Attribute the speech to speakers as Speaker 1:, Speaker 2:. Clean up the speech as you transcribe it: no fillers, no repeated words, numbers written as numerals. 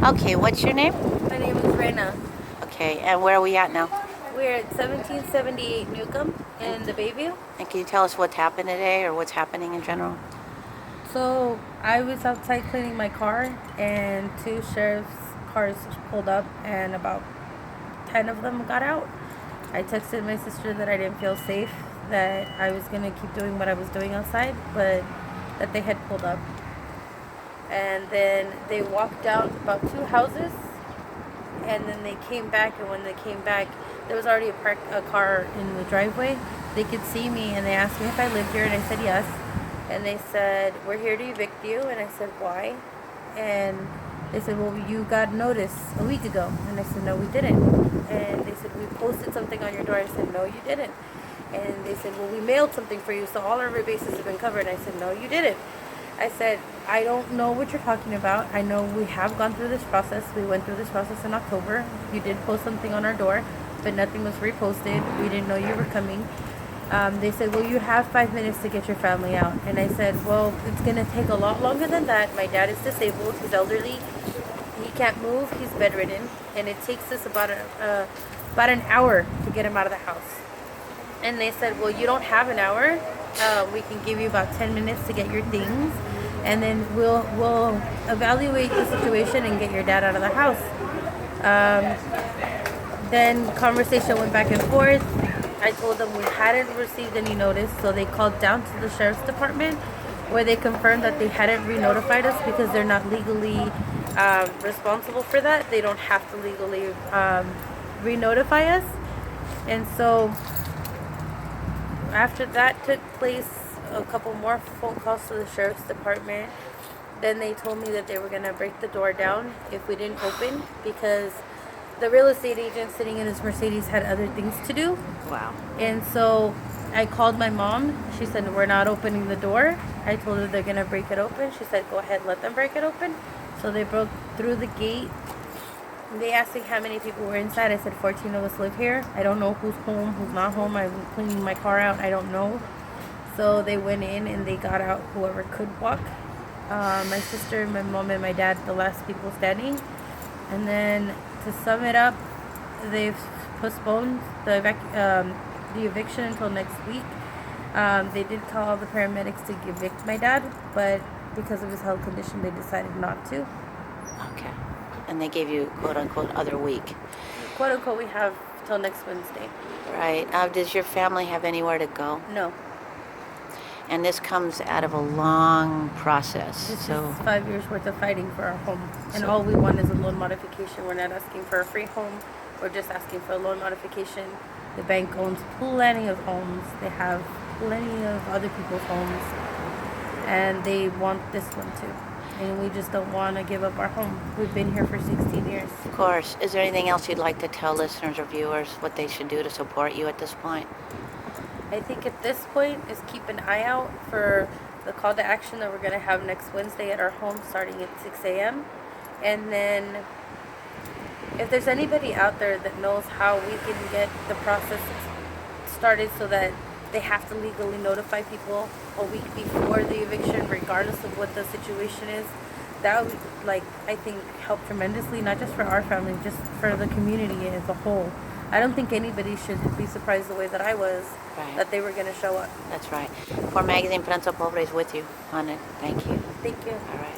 Speaker 1: Okay, what's your name?
Speaker 2: My name is Reina.
Speaker 1: Okay, and where are we at now?
Speaker 2: We're at 1778 Newcomb in the Bayview.
Speaker 1: And can you tell us what's happened today or what's happening in general?
Speaker 2: So I was outside cleaning my car, and two sheriff's cars pulled up, and about 10 of them got out. I texted my sister that I didn't feel safe, that I was going to keep doing what I was doing outside, but that they had pulled up. And then they walked down about two houses, and then they came back, and when they came back, there was already a car in the driveway. They could see me, and they asked me if I lived here, and I said yes. And they said, we're here to evict you. And I said, why? And they said, well, you got notice a week ago. And I said, no, we didn't. And they said, we posted something on your door. I said, no, you didn't. And they said, well, we mailed something for you, so all our bases have been covered. And I said, no, you didn't. I said, I don't know what you're talking about. I know we have gone through this process. We went through this process in October. You did post something on our door, but nothing was reposted. We didn't know you were coming. They said, well, you have 5 minutes to get your family out. And I said, well, it's going to take a lot longer than that. My dad is disabled. He's elderly. He can't move. He's bedridden. And it takes us about an hour to get him out of the house. And they said, well, you don't have an hour. We can give you about 10 minutes to get your things, and then we'll evaluate the situation and get your dad out of the house. Then conversation went back and forth. I told them we hadn't received any notice, so they called down to the sheriff's department, where they confirmed that they hadn't re-notified us because they're not legally responsible for that. They don't have to legally re-notify us. And so after that took place, a couple more phone calls to the sheriff's department. Then they told me that they were going to break the door down if we didn't open, because the real estate agent sitting in his Mercedes had other things to do.
Speaker 1: Wow.
Speaker 2: And so I called my mom. She said, we're not opening the door. I told her they're going to break it open. She said, go ahead, let them break it open. So they broke through the gate. They asked me how many people were inside. I said 14 of us live here. I don't know who's home, who's not home. I'm cleaning my car out. I don't know. So they went in and they got out whoever could walk. My sister, my mom, and my dad, the last people standing. And then to sum it up, they've postponed the eviction until next week. They did call the paramedics to evict my dad, but because of his health condition, they decided not to.
Speaker 1: Okay. And they gave you, quote unquote, other week.
Speaker 2: Quote unquote, we have till next Wednesday.
Speaker 1: Right. Does your family have anywhere to go?
Speaker 2: No.
Speaker 1: And this comes out of a long process.
Speaker 2: This
Speaker 1: So
Speaker 2: is 5 years worth of fighting for our home. And all we want is a loan modification. We're not asking for a free home. We're just asking for a loan modification. The bank owns plenty of homes. They have plenty of other people's homes. And they want this one too. And we just don't want to give up our home. We've been here for 16 years.
Speaker 1: of course, is there anything else you'd like to tell listeners or viewers what they should do to support you at this point?
Speaker 2: I think at this point is keep an eye out for the call to action that we're going to have next Wednesday at our home starting at 6 a.m. And then if there's anybody out there that knows how we can get the process started so that they have to legally notify people a week before the eviction, regardless of what the situation is, that would, I think, help tremendously, not just for our family, just for the community as a whole. I don't think anybody should be surprised the way that I was,
Speaker 1: Right.
Speaker 2: that they were going to show up.
Speaker 1: That's right. For Magazine Prensa Pobre is with you on it. Thank you.
Speaker 2: Thank you.
Speaker 1: All right.